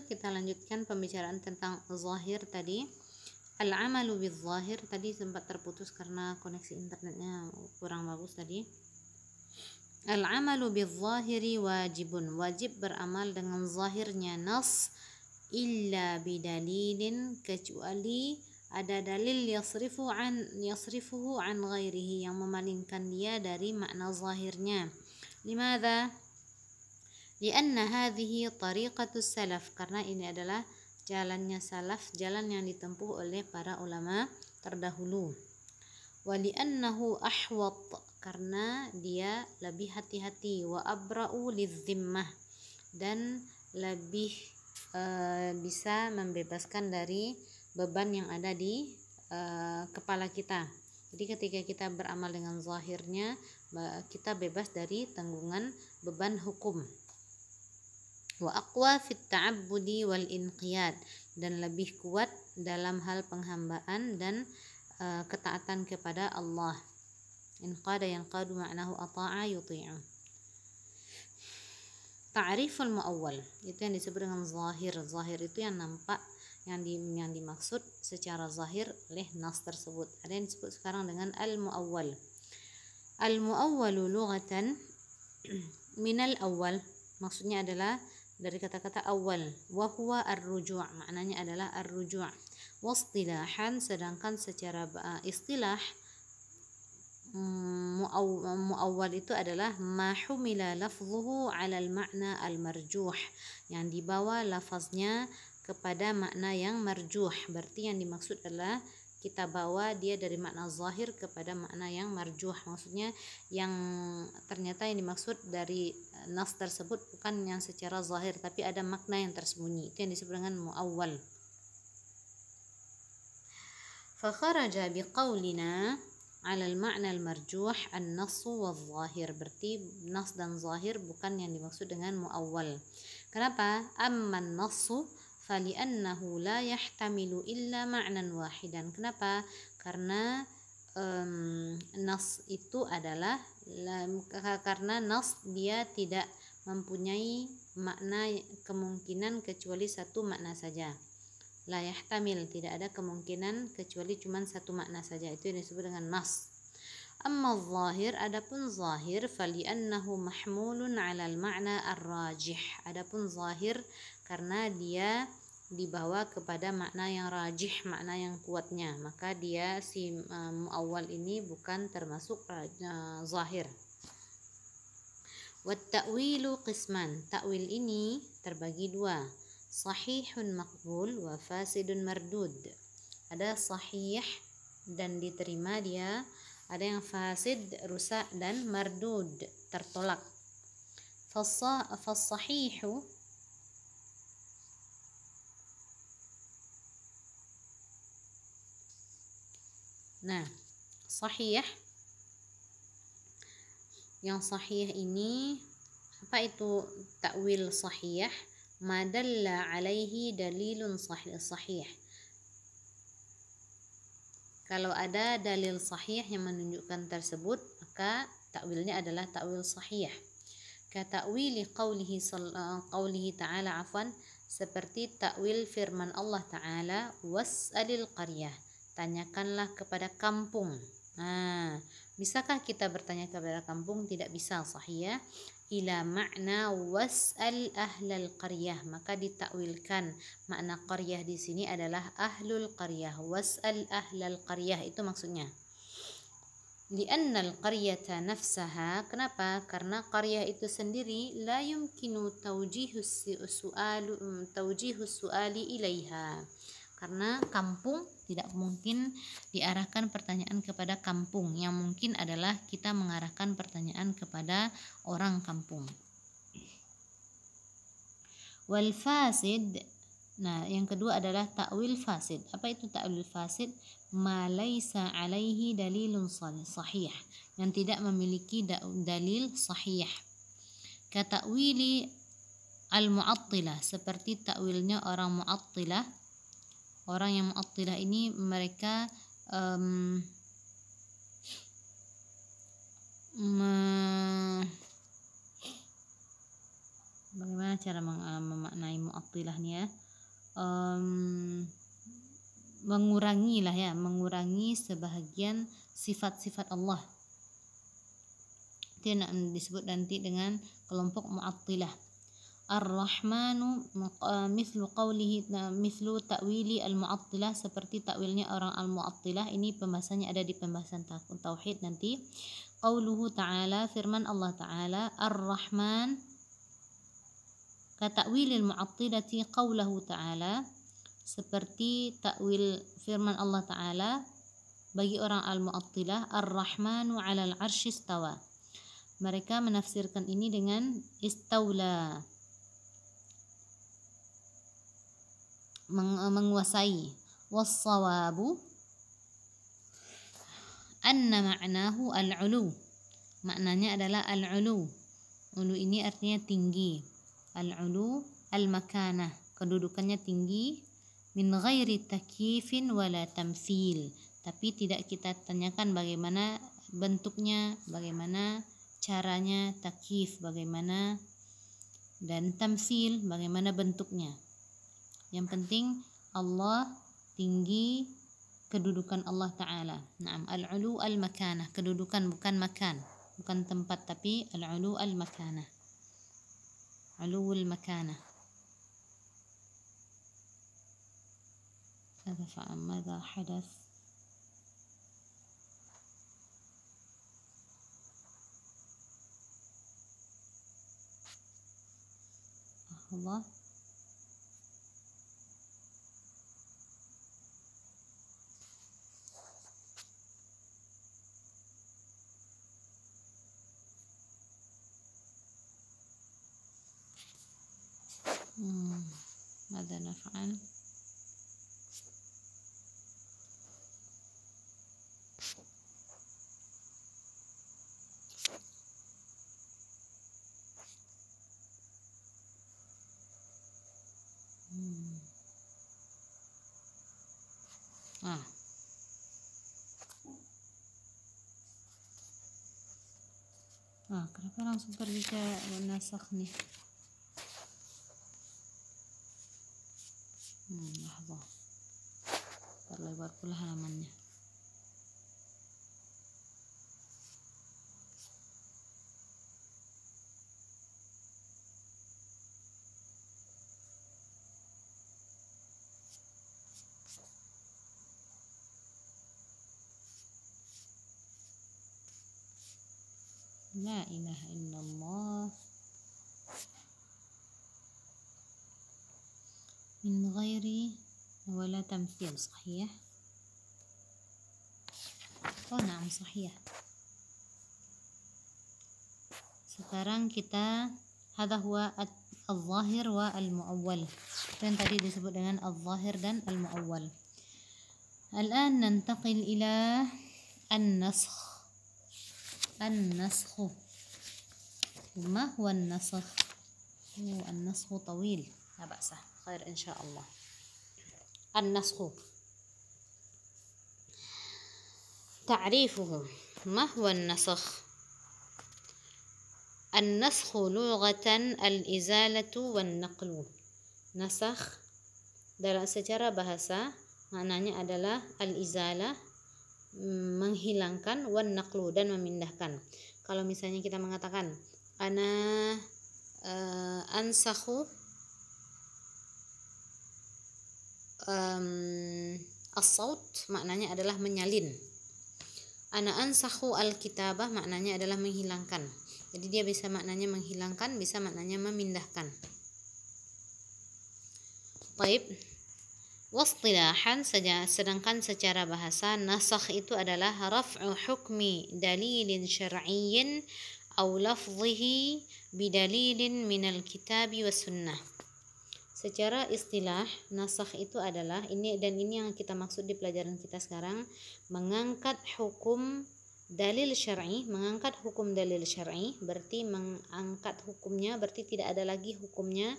kita lanjutkan pembicaraan tentang zahir tadi. Al-amalu bil-zahir tadi sempat terputus karena koneksi internetnya kurang bagus tadi. Al-amalu bil-zahiri wajibun, wajib beramal dengan zahirnya nas, illa bidalilin, kecuali ada dalil yasrifuhu an ghairihi, yang memalingkan dia dari makna zahirnya. Limadha? Lianna hadhihi tariqatus salaf, karena ini adalah jalannya salaf, jalan yang ditempuh oleh para ulama terdahulu. Wa li'annahu ahwat, karena dia lebih hati-hati. Wa abra'u lidzimmah, dan lebih bisa membebaskan dari beban yang ada di kepala kita. Jadi ketika kita beramal dengan zahirnya, kita bebas dari tanggungan beban hukum. Wa aqwa fit ta'abbudi wal inqiyad, dan lebih kuat dalam hal penghambaan dan ketaatan kepada Allah. Inqada yanqadu ma'nahu ata'a yuti'u. Ta'riful muawwal, itu yang disebut dengan zahir. Zahir itu yang nampak, yang dimaksud secara zahir oleh nas tersebut. Ada yang disebut sekarang dengan al-muawwal. Al-muawwalu lughatan minal awwal, maksudnya adalah dari kata-kata awal. Wa huwa ar-ruju', maknanya adalah ar-ruju'. Wastilahan, sedangkan secara istilah muawwal itu adalah ma humila lafzuhu 'alal ma'na al-marjuh, yang dibawa lafaznya kepada makna yang marjuh. Berarti yang dimaksud adalah kita bawa dia dari makna zahir kepada makna yang marjuh, maksudnya yang ternyata yang dimaksud dari nas tersebut bukan yang secara zahir, tapi ada makna yang tersembunyi. Itu yang disebut dengan muawwal. Fa kharaja biqaulina 'ala al-ma'na al-marjuh an-nass wal-zahir. Berarti nas dan zahir bukan yang dimaksud dengan muawwal. Kenapa? Amman nassu fali'annahu la yahtamilu illa ma'nan wahidan. Kenapa? Karena nas itu adalah karena nas dia tidak mempunyai makna kemungkinan kecuali satu makna saja. La yahtamil, tidak ada kemungkinan kecuali cuma satu makna saja. Itu yang disebut dengan nas. Amma zahir, adapun zahir, fali'annahu mahmulun 'alal ma'na ar-rajih. Adapun zahir karena dia dibawa kepada makna yang rajih, makna yang kuatnya, maka dia si muawwal ini bukan termasuk zahir. Wat ta'wilu qisman, ta'wil ini terbagi dua, sahihun maqbul wa fasidun mardud. Ada sahih dan diterima dia, ada yang fasid, rusak, dan mardud, tertolak. Fasahihu, nah, sahih, yang sahih ini apa itu takwil sahih? Madalla alaihi dalilun sahih. Kalau ada dalil sahih yang menunjukkan tersebut, maka takwilnya adalah takwil sahih. Ka ta'wili qaulihi ta'ala, afwan, seperti takwil firman Allah Ta'ala, was'alil qaryah, tanyakanlah kepada kampung. Nah, bisakah kita bertanya kepada kampung? Tidak bisa, sahih. Ila makna was'al ahlal qaryah, maka ditakwilkan makna qaryah di sini adalah ahlul qaryah. Was'al ahlal qaryah itu maksudnya. Li'annal qaryata nafsaha, kenapa? Karena qaryah itu sendiri la yumkinu tawjihus su'ali ilaiha. Karena kampung tidak mungkin diarahkan pertanyaan kepada kampung. Yang mungkin adalah kita mengarahkan pertanyaan kepada orang kampung. Wal fasid, nah yang kedua adalah ta'wil fasid. Apa itu ta'wil fasid? Ma laisa alaihi dalilun sahih, yang tidak memiliki dalil sahih. Ka ta'wili al-mu'attilah, seperti ta'wilnya orang mu'attilah. Orang yang mu'attilah ini mereka bagaimana cara memaknai mu'attilah nih ya, mengurangi sebahagian sifat-sifat Allah. Itu yang disebut nanti dengan kelompok mu'attilah. Ar-Rahmanu mislu qawlihi mislu ta'wili al-mu'attilah, seperti takwilnya orang al-mu'attilah. Ini pembahasannya ada di pembahasan tauhid nanti. Qauluhu ta'ala, firman Allah ta'ala, Ar-Rahman, ka ta'wilil mu'attilati qawlahu ta'ala, seperti takwil firman Allah ta'ala bagi orang al-mu'attilah, Ar-Rahmanu 'alal 'arsy istawa. Mereka menafsirkan ini dengan istaula, menguasai. Was-shawabu anna ma'nahu al-'ulu, maknanya adalah al-'ulu. Ulu ini artinya tinggi. Al-'ulu al-makanah, kedudukannya tinggi. Min ghairi takyifin wala tamtsil, tapi tidak kita tanyakan bagaimana bentuknya, bagaimana caranya, takyif bagaimana, dan tamtsil bagaimana bentuknya. Yang penting Allah tinggi, kedudukan Allah Ta'ala. Naam, al-'ulu al-makanah, kedudukan, bukan makan, bukan tempat, tapi al-'ulu al-makanah, 'uluul makanah. ماذا حدث؟ الله ماذا نفعل؟ Kenapa langsung pergi ke nasakh nih? Lahzah, terlebar pula halamannya. La ilaha illallah. Min ghairi wala tamthil, sahih? Oh, na'am, sahih. Sekarang kita hadha huwa al-zahir wa al-mu'awwal. Dan tadi disebut dengan al-zahir dan al-mu'awwal. Al-an nantaqil ila an-nasakh. النسخ. ما هو النسخ؟ النسخ طويل، لا بأس، خير إن شاء الله. النسخ تعريفه، ما هو النسخ؟ النسخ لغة الإزالة والنقل. Nasakh dalam secara bahasa maknanya adalah al-izalah, menghilangkan, wan naqlu, dan memindahkan. Kalau misalnya kita mengatakan ana ansakhu as-saut, maknanya adalah menyalin. Ana ansakhu al-kitabah, maknanya adalah menghilangkan. Jadi dia bisa maknanya menghilangkan, bisa maknanya memindahkan. Baik. Wastilahan, sedangkan secara bahasa nasakh itu adalah raf'u hukmi dalilin syar'iyyin aw lafdhihi bidalilin minal kitabi was sunnah. Secara istilah nasakh itu adalah ini, dan ini yang kita maksud di pelajaran kita sekarang, mengangkat hukum dalil syar'i. Mengangkat hukum dalil syar'i berarti mengangkat hukumnya, berarti tidak ada lagi hukumnya.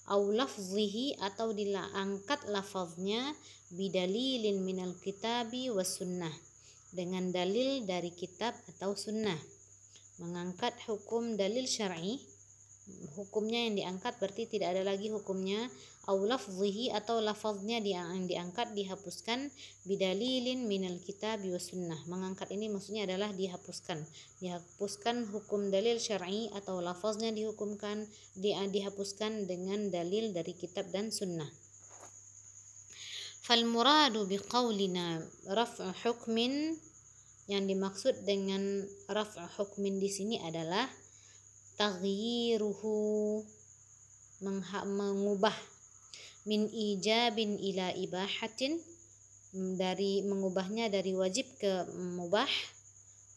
Au lafzihi, atau diangkat lafaznya, bidalilin minal kitabi was sunnah, dengan dalil dari kitab atau sunnah. Mengangkat hukum dalil syar'i hukumnya yang diangkat berarti tidak ada lagi hukumnya. Au lafzihi atau lafaznya yang diangkat dihapuskan, bidalilin minal kitab wa sunnah. Mengangkat ini maksudnya adalah dihapuskan hukum dalil syar'i atau lafaznya dihapuskan dengan dalil dari kitab dan sunnah. Fal muradu biqaulina raf'u hukmin, yang dimaksud dengan raf'u hukmin di sini adalah taghyiruhu, mengubah, min ijabin ila ibahatin, dari mengubahnya dari wajib ke mubah,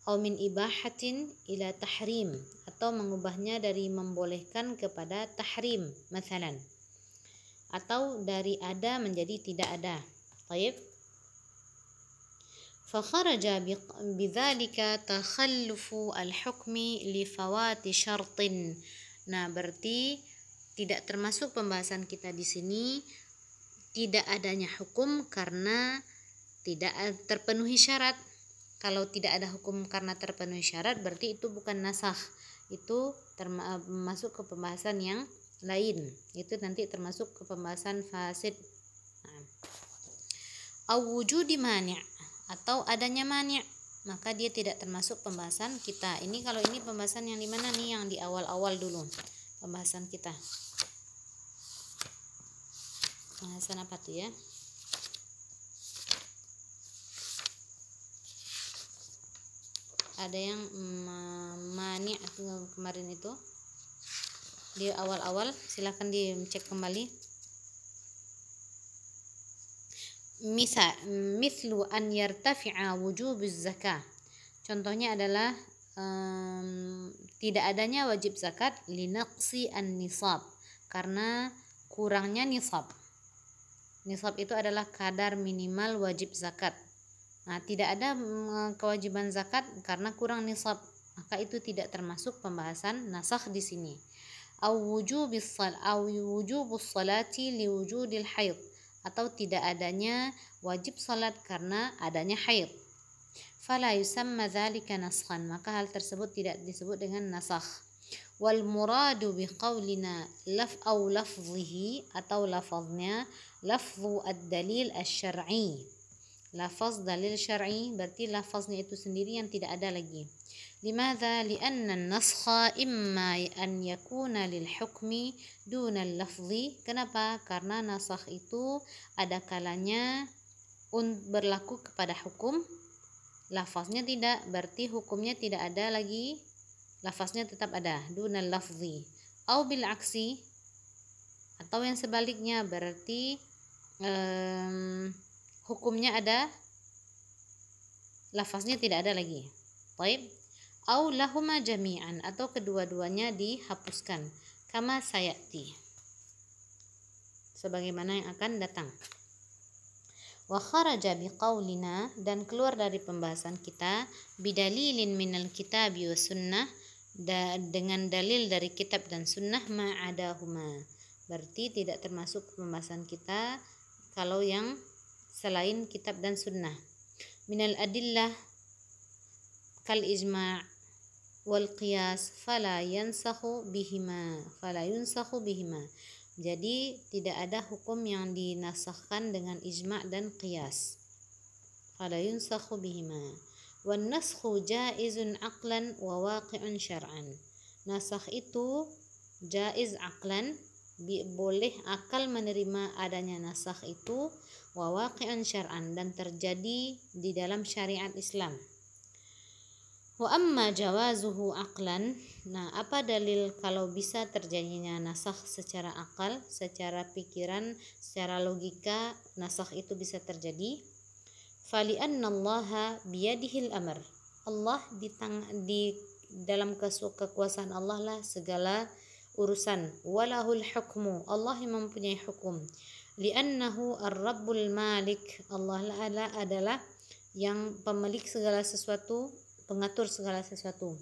atau min ibahatin ila tahrim, atau mengubahnya dari membolehkan kepada tahrim, masalan, atau dari ada menjadi tidak ada. Baik. Fakharaja bidzalika takhallufu al-hukmi li fawati syartin. Nah, berarti tidak termasuk pembahasan kita di sini tidak adanya hukum karena tidak terpenuhi syarat. Kalau tidak ada hukum karena terpenuhi syarat berarti itu bukan nasakh, itu masuk ke pembahasan yang lain, itu nanti termasuk ke pembahasan fasid. Au wujudi mani', atau adanya mani', maka dia tidak termasuk pembahasan kita. Ini kalau ini pembahasan yang di mana nih, yang di awal-awal dulu pembahasan kita. Pembahasan apa tuh ya? Ada yang mani' kemarin itu di awal-awal, silahkan dicek kembali. Mislu an yartafi'a wujubuz zakah. Contohnya adalah tidak adanya wajib zakat linaqsi an-nisab, karena kurangnya nisab. Nisab itu adalah kadar minimal wajib zakat. Nah, tidak ada kewajiban zakat karena kurang nisab, maka itu tidak termasuk pembahasan nasakh di sini. Au wujubus salati liwujudil haid, atau tidak adanya wajib salat karena adanya haid. Fala yusamma dzalika naskhan, maka hal tersebut tidak disebut dengan nasakh. Wal muradu biqaulina lafzihi, atau lafaznya lafzu ad-dalil asy-syar'i. Lafaz dalil syar'i berarti lafaznya itu sendiri yang tidak ada lagi. Limadza? Li'anna an-naskha imma an yakuna lil hukmi duna al-lafzi. Kenapa? Karena nasakh itu ada kalanya berlaku kepada hukum, lafaznya tidak, berarti hukumnya tidak ada lagi, lafaznya tetap ada, dunal lafzi. Au bil aksi, atau yang sebaliknya, berarti hukumnya ada, lafaznya tidak ada lagi. Baik. Au lahuma jami'an, atau kedua-duanya dihapuskan, kama sayati, sebagaimana yang akan datang. Wa kharaja biqaulina, dan keluar dari pembahasan kita, bidalilin minal kitabi wa sunnah, dengan dalil dari kitab dan sunnah, ma'adahuma, berarti tidak termasuk pembahasan kita kalau yang selain kitab dan sunnah. Minal adillah kal ijma' wal qiyas fala yunsakhu bihima. Jadi tidak ada hukum yang dinasahkan dengan ijma' dan qiyas. Fala yunsakhu bihima. Wan naskhu jaizun aqlan wa waqi'un syar'an. Nasakh itu jaiz aqlan, boleh akal menerima adanya nasakh itu, wa waqi'un syar'an, dan terjadi di dalam syariat Islam. Wa amma jawazuhu aqlan, nah apa dalil kalau bisa terjadinya nasakh secara akal, secara pikiran, secara logika, nasakh itu bisa terjadi? Fali anna Allah biyadihil amr, Allah di dalam kekuasaan Allah lah segala urusan. Walahul hukmu, Allah yang mempunyai hukum. Li'annahu ar-rabbul malik, Allah adalah yang pemilik segala sesuatu, pengatur segala sesuatu.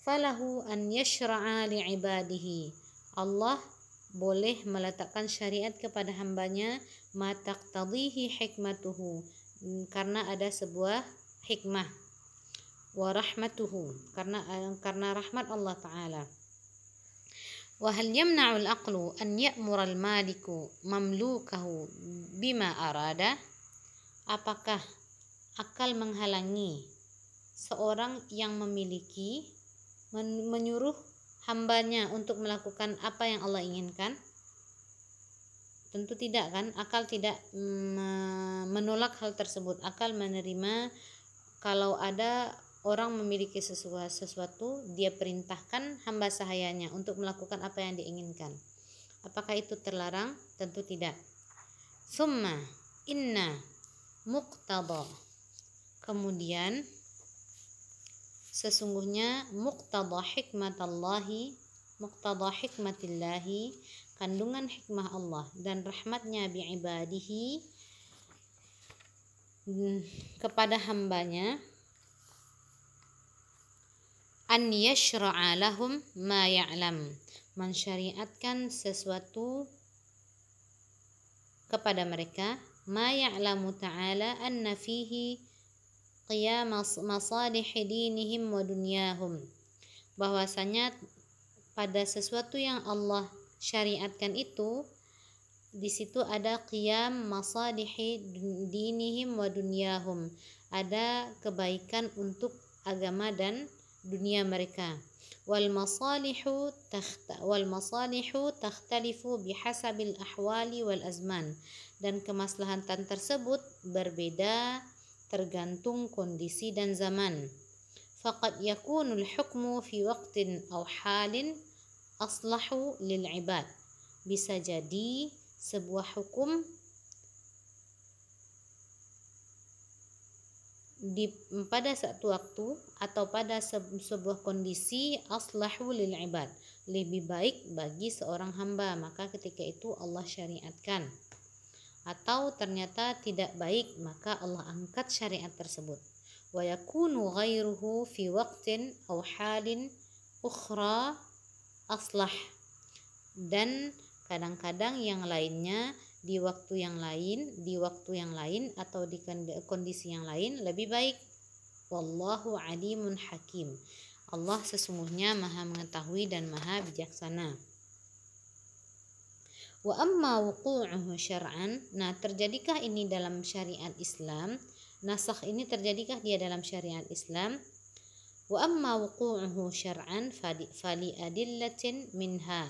Falahu an yashra'a li'ibadihi, Allah boleh meletakkan syariat kepada hambanya, ma taqtadhihi hikmatuhu, karena ada sebuah hikmah, wa rahmatuhu, karena rahmat Allah Ta'ala. Wa hal yamna'u al-aqlu an ya'mura al-maliku mamlukahu bima arada? Apakah akal menghalangi seorang yang memiliki menyuruh hambanya untuk melakukan apa yang Allah inginkan? Tentu tidak kan, akal tidak menolak hal tersebut. Akal menerima kalau ada orang memiliki sesuatu, dia perintahkan hamba sahayanya untuk melakukan apa yang diinginkan. Apakah itu terlarang? Tentu tidak. Summa inna muqtada, kemudian sesungguhnya muqtada hikmatillahi, kandungan hikmah Allah dan rahmatnya bi'ibadihi, kepada hambanya, an yashra'a lahum ma ya'lam, mensyariatkan sesuatu kepada mereka, ma ya'lamu ta'ala anna fihi qiyam masalih dinihim wa dunyahum, bahwasanya pada sesuatu yang Allah syariatkan itu, di situ ada qiyam masalih dinihim wa dunyahum, ada kebaikan untuk agama dan dunia mereka. Wal masalihu takhtalifu bihasabil ahwali wal azman, dan kemaslahatan tersebut berbeda tergantung kondisi dan zaman. Faqad yakunul hukmu fi waqtin aw halin aslahu lil ibad, bisa jadi sebuah hukum pada satu waktu atau pada sebuah kondisi aslahu lil ibad, lebih baik bagi seorang hamba, maka ketika itu Allah syariatkan. Atau ternyata tidak baik, maka Allah angkat syariat tersebut. Wa yakunu ghairuhu fi waqtin aw halin ukhra aslah, dan kadang-kadang yang lainnya di waktu yang lain atau di kondisi yang lain lebih baik. Wallahu alimun hakim, Allah sesungguhnya maha mengetahui dan maha bijaksana. Wa amma wuqu'uhu syar'an, nah terjadikah ini dalam syariat Islam? Nasakh ini terjadikah dia dalam syariat Islam? Wa amma wuqu'uhu syar'an fali adillatin minha,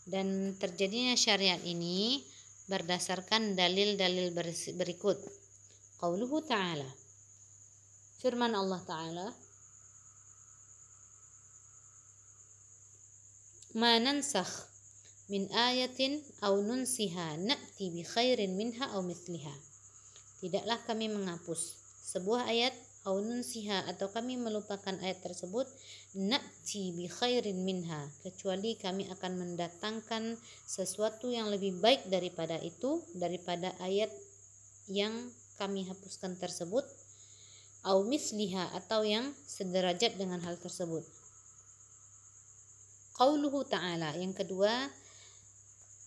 dan terjadinya syariat ini berdasarkan dalil-dalil berikut. Qauluhu ta'ala, firman Allah Ta'ala, ma nansakh min ayatin aw nunsiha na'ti bi khairin minha aw mithliha, tidaklah kami menghapus sebuah ayat, aw nunsiha atau kami melupakan ayat tersebut, na'ti bi khairin minha, kecuali kami akan mendatangkan sesuatu yang lebih baik daripada itu, daripada ayat yang kami hapuskan tersebut, aw misliha atau yang sederajat dengan hal tersebut. Qauluhu ta'ala, yang kedua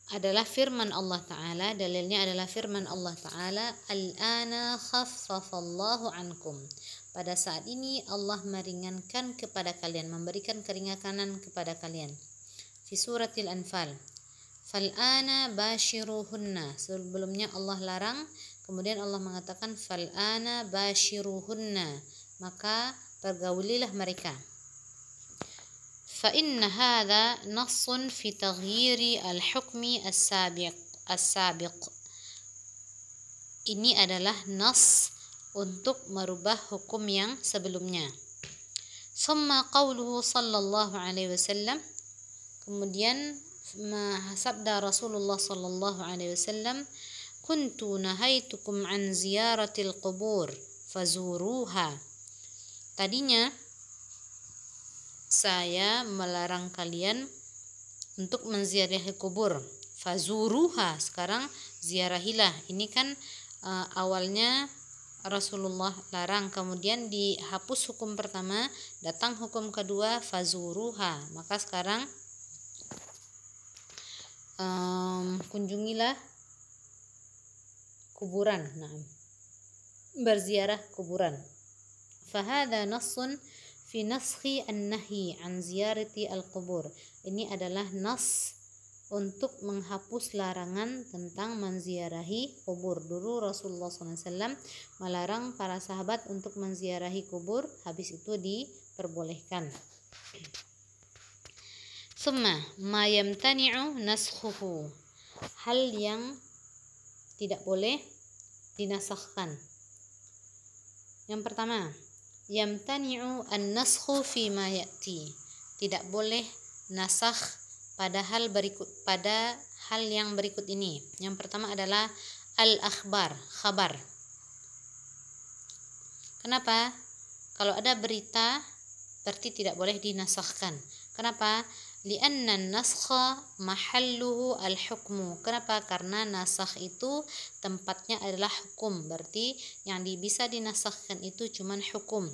adalah firman Allah Ta'ala, dalilnya adalah firman Allah Ta'ala, al-ana khaffafallahu ankum, pada saat ini Allah meringankan kepada kalian, memberikan keringanan kepada kalian. Fi suratil Anfal, fal-ana bashiruhunna, sebelumnya Allah larang, kemudian Allah mengatakan fal-ana bashiruhunna, maka pergaulilah mereka. فإن هذا نص في تغيير الحكم السابق. Ini adalah nas untuk merubah hukum yang sebelumnya. ثم قوله صلى الله عليه وسلم, kemudian sabda Rasulullah sallallahu alaihi wasallam, kuntu nahaitukum an ziyaratil qubur fazuruha, tadinya saya melarang kalian untuk menziarahi kubur, fazuruha, sekarang ziarahilah. Ini kan awalnya Rasulullah larang, kemudian dihapus hukum pertama, datang hukum kedua fazuruha, maka sekarang kunjungilah kuburan, berziarah kuburan. Fahada nassun fi naskhi an-nahyi an ziyarati al-qubur. Ini adalah nas untuk menghapus larangan tentang menziarahi kubur. Dulu Rasulullah SAW melarang para sahabat untuk menziarahi kubur, habis itu diperbolehkan. Summa ma yamtani'u naskhuhu, hal yang tidak boleh dinasahkan. Yang pertama, yamtani'u an-naskhu fi ma ya'ti, tidak boleh nasakh pada hal yang berikut ini. Yang pertama adalah al-akhbar, khabar. Kenapa? Kalau ada berita berarti tidak boleh dinasahkan. Kenapa? Li'anna an-naskha mahalluhu al-hukmu. Kenapa? Karena nasakh itu tempatnya adalah hukum. Berarti yang bisa dinasahkan itu cuman hukum.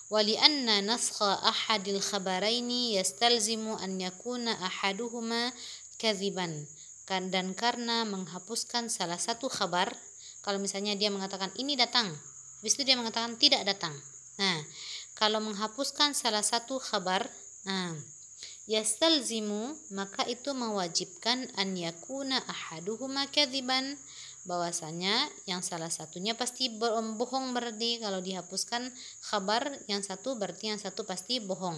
Walianna naskha ahadil khabaraini yastalzimu an yakuna ahaduhuma kadziban, dan karena menghapuskan salah satu khabar, kalau misalnya dia mengatakan ini datang, habis itu dia mengatakan tidak datang. Nah, kalau menghapuskan salah satu khabar, yastalzimu, maka itu mewajibkan an yakuna ahaduhuma kadziban, bahwasanya yang salah satunya pasti bohong. Berarti kalau dihapuskan khabar yang satu, berarti yang satu pasti bohong.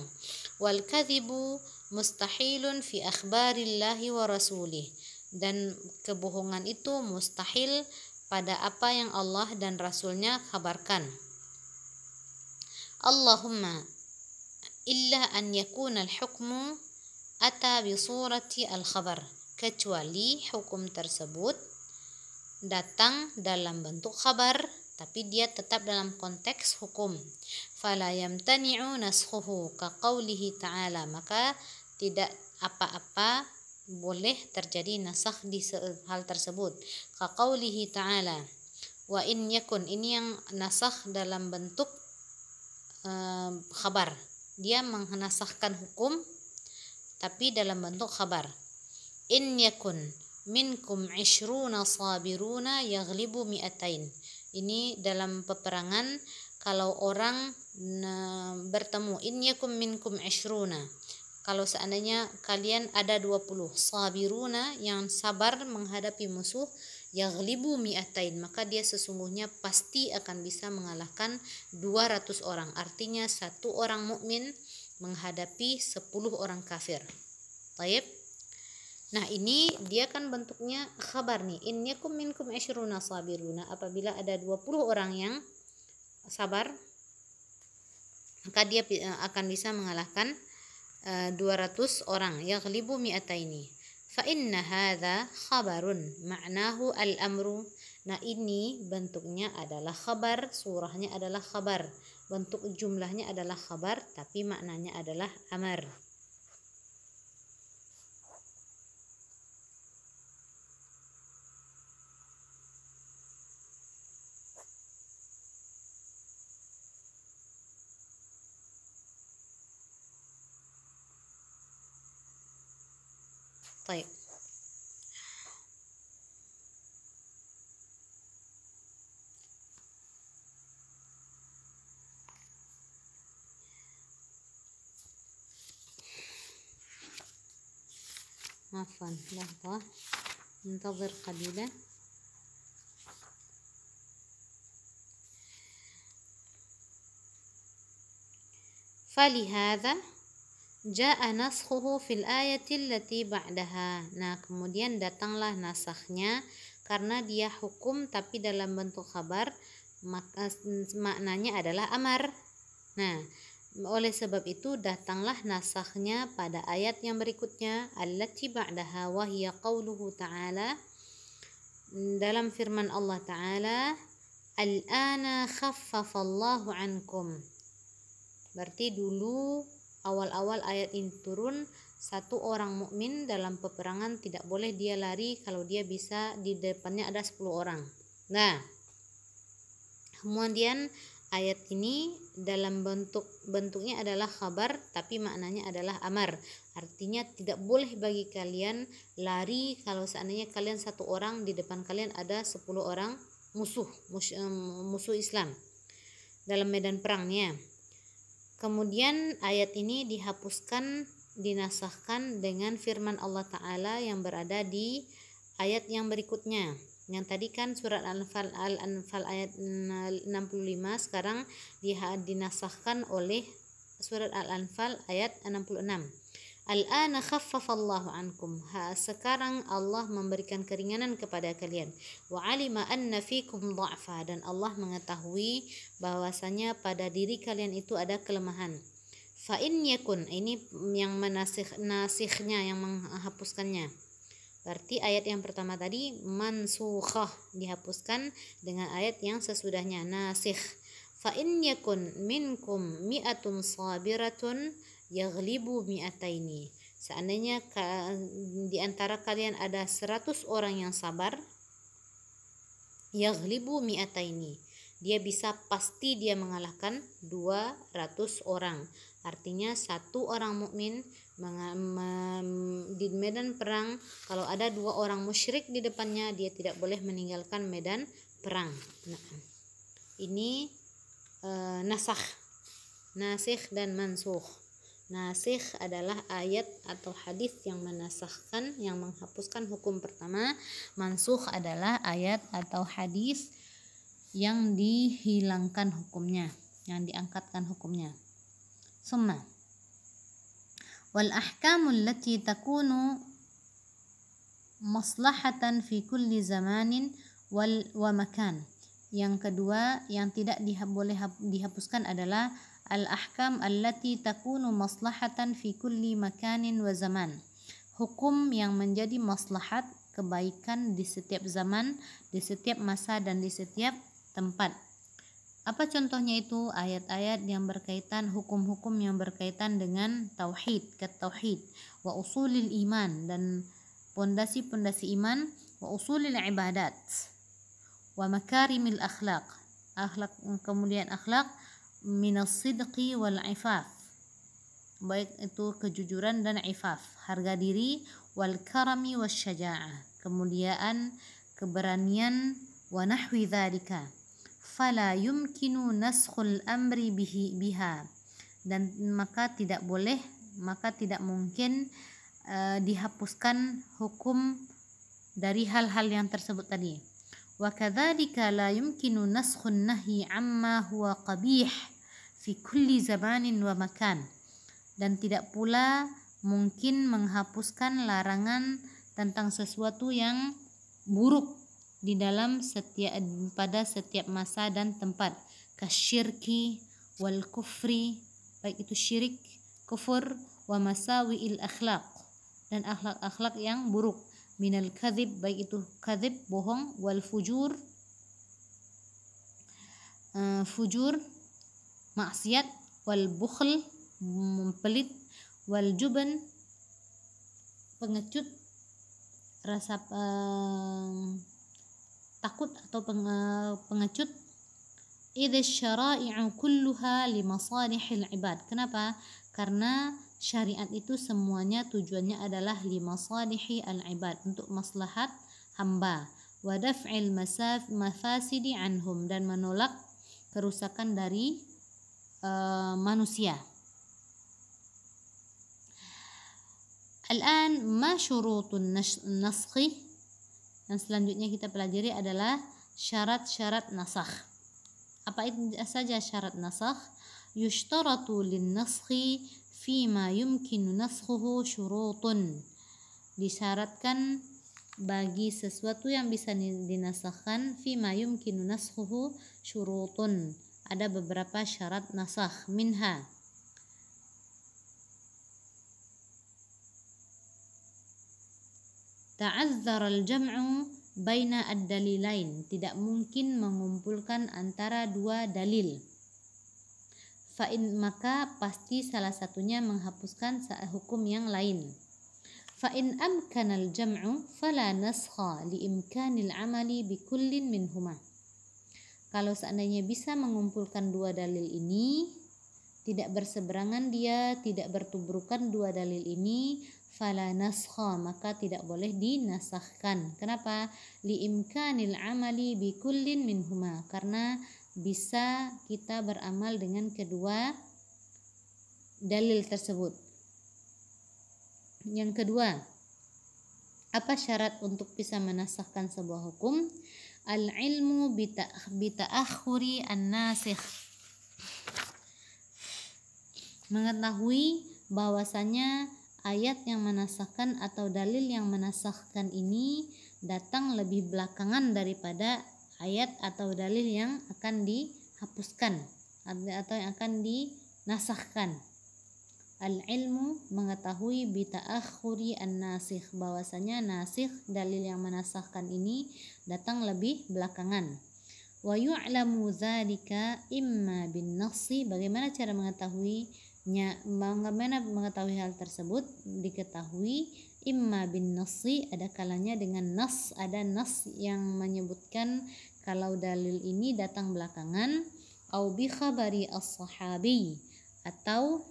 Wal kadzibu mustahilun fi akhbarillahi wa rasulih, dan kebohongan itu mustahil pada apa yang Allah dan Rasulnya kabarkan. Allahumma illa an yakuna al-hukmu ata bi surati al-khabar, kecuali hukum tersebut datang dalam bentuk khabar tapi dia tetap dalam konteks hukum. Fala yamtani'u naskhuhu ka qaulihi ta'ala, maka tidak apa-apa boleh terjadi nasakh di hal tersebut. Ka qaulihi ta'ala, wa in yakun, ini yang nasakh dalam bentuk khabar. Dia menasahkan hukum tapi dalam bentuk khabar. In yakun minkum 20 sabiruna yaghlibu mi'atain. Ini dalam peperangan, kalau orang bertemu, in yakum minkum 20, kalau seandainya kalian ada 20 sabiruna yang sabar menghadapi musuh, yaghlibu mi'atain, maka dia sesungguhnya pasti akan bisa mengalahkan 200 orang. Artinya satu orang mukmin menghadapi 10 orang kafir. Taib. Nah, ini dia kan bentuknya khabar nih. In yakum minkum 20 sabiruna, apabila ada 20 orang yang sabar, maka dia akan bisa mengalahkan 200 orang. Yaghlibu mi'ataini. Fa inna hadza khabarun ma'nahu al-amru. Nah, ini bentuknya adalah khabar, surahnya adalah khabar, bentuk jumlahnya adalah khabar, tapi maknanya adalah amar. Baik. عفوا لحظة ننتظر قليلا. فلهذا جاء نسخه في الآية التي بعدها. Nah, kemudian datanglah nasakhnya karena dia hukum tapi dalam bentuk khabar, maka maknanya adalah amar. Nah, oleh sebab itu datanglah nasakhnya pada ayat yang berikutnya, allati ba'daha wa hiya qauluhu ta'ala, dalam firman Allah Ta'ala, al-ana khaffafallahu ankum. Berarti dulu awal-awal ayat ini turun, satu orang mukmin dalam peperangan tidak boleh dia lari kalau dia bisa di depannya ada 10 orang. Nah, kemudian ayat ini dalam bentuknya adalah khabar tapi maknanya adalah amar. Artinya tidak boleh bagi kalian lari kalau seandainya kalian satu orang, di depan kalian ada 10 orang musuh Islam dalam medan perangnya. Kemudian ayat ini dihapuskan, dinasahkan dengan firman Allah Ta'ala yang berada di ayat yang berikutnya. Yang tadi kan surat Al-Anfal ayat 65, sekarang dinasahkan oleh surat Al-Anfal ayat 66. Al-ana khaffafallahu ankum. Sekarang Allah memberikan keringanan kepada kalian. Wa alima anna fikum dha'fa, dan Allah mengetahui bahwasanya pada diri kalian itu ada kelemahan. Fa in yakun, ini yang nasikhnya, yang menghapuskannya. Berarti ayat yang pertama tadi mansukhah, dihapuskan dengan ayat yang sesudahnya, nasikh. Fa in yakun minkum mi'atun sabiratun yaghlibu mi'ataini. Seandainya di antara kalian ada 100 orang yang sabar, yaghlibu mi'ataini, dia bisa pasti dia mengalahkan 200 orang. Artinya satu orang mukmin di medan perang, kalau ada 2 orang musyrik di depannya, dia tidak boleh meninggalkan medan perang. Nah, ini nasikh dan mansukh. Nasikh adalah ayat atau hadis yang menasahkan, yang menghapuskan hukum pertama. Mansukh adalah ayat atau hadis yang dihilangkan hukumnya, yang diangkatkan hukumnya. Summa wal ahkamul lati takunu maslahatan fi kulli zamanin wa makan. Yang kedua yang tidak boleh dihapuskan adalah al-ahkam allati takunu maslahatan fi kulli makanin wa zaman. Hukum yang menjadi maslahat, kebaikan di setiap zaman, di setiap masa, dan di setiap tempat. Apa contohnya itu? Ayat-ayat yang berkaitan, hukum-hukum yang berkaitan dengan tauhid, tauhid, wa usulil iman, dan pondasi-pondasi iman, wa usulil ibadat, wa makarimil akhlaq, kemudian akhlak, minas sidqi wal ifaf, baik itu kejujuran dan ifaf, harga diri, wal karami was syaja'ah, kemuliaan, keberanian, wa nahwi dzalika. Fala yumkinu naskhul amri biha, dan maka tidak mungkin dihapuskan hukum dari hal-hal yang tersebut tadi. Wa kadzalika la yumkinu naskhun nahyi amma huwa qabih fi kulli zamanin wa makan, dan tidak pula mungkin menghapuskan larangan tentang sesuatu yang buruk di dalam pada setiap masa dan tempat, kasyirki wal kufri, baik itu syirik, kufur, wa masawi'il akhlaq, dan akhlak-akhlak yang buruk, minal kadhib, baik itu kadhib, bohong, wal fujur, fujur, maksiat, wal bukhl, pelit, wal juban, pengecut, rasa takut atau pengecut. Idza syara'i'u kulluha li masalihil ibad. Kenapa? Karena syariat itu semuanya tujuannya adalah li masalihi al ibad, untuk maslahat hamba, wa daf'il mafasidi anhum, dan menolak kerusakan dari manusia. Al-an ma syurutun naskhi. Yang selanjutnya kita pelajari adalah syarat-syarat nasakh. Apa itu saja syarat nasakh? Yushtaratu lin-naskhi fima yumkinu naskhuhu syurutun. Disyaratkan bagi sesuatu yang bisa dinasakhkan, fima yumkinu naskhuhu syurutun. Ada beberapa syarat nasakh, minha ta'azzara al-jam'u baina ad-dalilain, tidak mungkin mengumpulkan antara dua dalil. Fa'in, maka pasti salah satunya menghapuskan hukum yang lain. Fa'in amkana al-jam'u fala naskha liimkanil amali bikullin minhuma. Kalau seandainya bisa mengumpulkan dua dalil ini, tidak berseberangan dia, tidak bertubrukan dua dalil ini, fala naskha, maka tidak boleh dinasahkan. Kenapa? Liimkanil amali bikullin minhuma, karena bisa kita beramal dengan kedua dalil tersebut. Yang kedua, apa syarat untuk bisa menasahkan sebuah hukum? Al-ilmu bita'akhuri an-nasikh, mengetahui bahwasanya ayat yang menasahkan atau dalil yang menasahkan ini datang lebih belakangan daripada ayat atau dalil yang akan dihapuskan atau yang akan dinasahkan. Al-ilmu, mengetahui bita'akhuri an-nasikh, bahwasanya nasikh, dalil yang menasahkan ini datang lebih belakangan. Wa yu'lamu dzalika imma bin nassi, bagaimana cara mengetahuinya, bagaimana mengetahui hal tersebut? Diketahui imma bin nassi, ada kalanya dengan nas, ada nas yang menyebutkan kalau dalil ini datang belakangan, au bi khabari as-sahabi, atau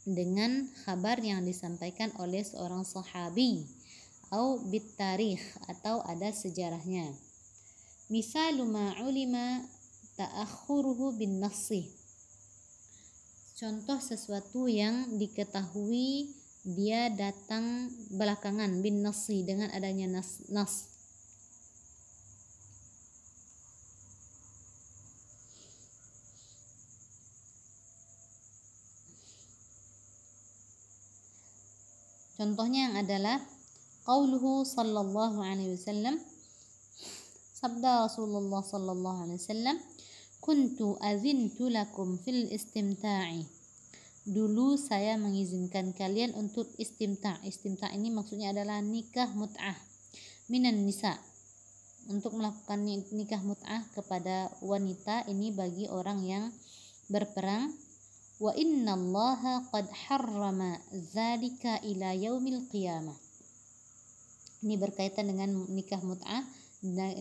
dengan kabar yang disampaikan oleh seorang sahabi, au bit tarikh, atau ada sejarahnya. Misalu ma ulima ta'akhuruhu bin nassi, contoh sesuatu yang diketahui dia datang belakangan, bin nassi, dengan adanya nas. Contohnya yang adalah qauluhu sallallahu alaihi wasallam, sabda Rasulullah sallallahu alaihi wasallam, kuntu azintu lakum fil istimta'i, dulu saya mengizinkan kalian untuk istimta'. Istimta' ini maksudnya adalah nikah mut'ah minan nisa, untuk melakukan nikah mut'ah kepada wanita ini bagi orang yang berperang. Wa innallaha qad harrama dzalika ila yaumil qiyamah. Ini berkaitan dengan nikah mut'ah,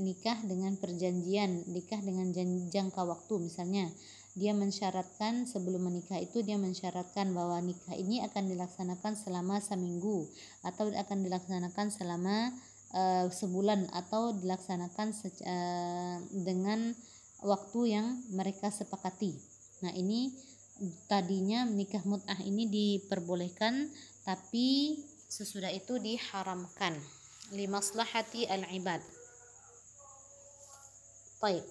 nikah dengan perjanjian, nikah dengan jangka waktu. Misalnya dia mensyaratkan sebelum menikah itu, dia mensyaratkan bahwa nikah ini akan dilaksanakan selama seminggu, atau akan dilaksanakan selama sebulan, atau dilaksanakan dengan waktu yang mereka sepakati. Nah, ini tadinya nikah mut'ah ini diperbolehkan, tapi sesudah itu diharamkan li maslahati al-ibad. Baik.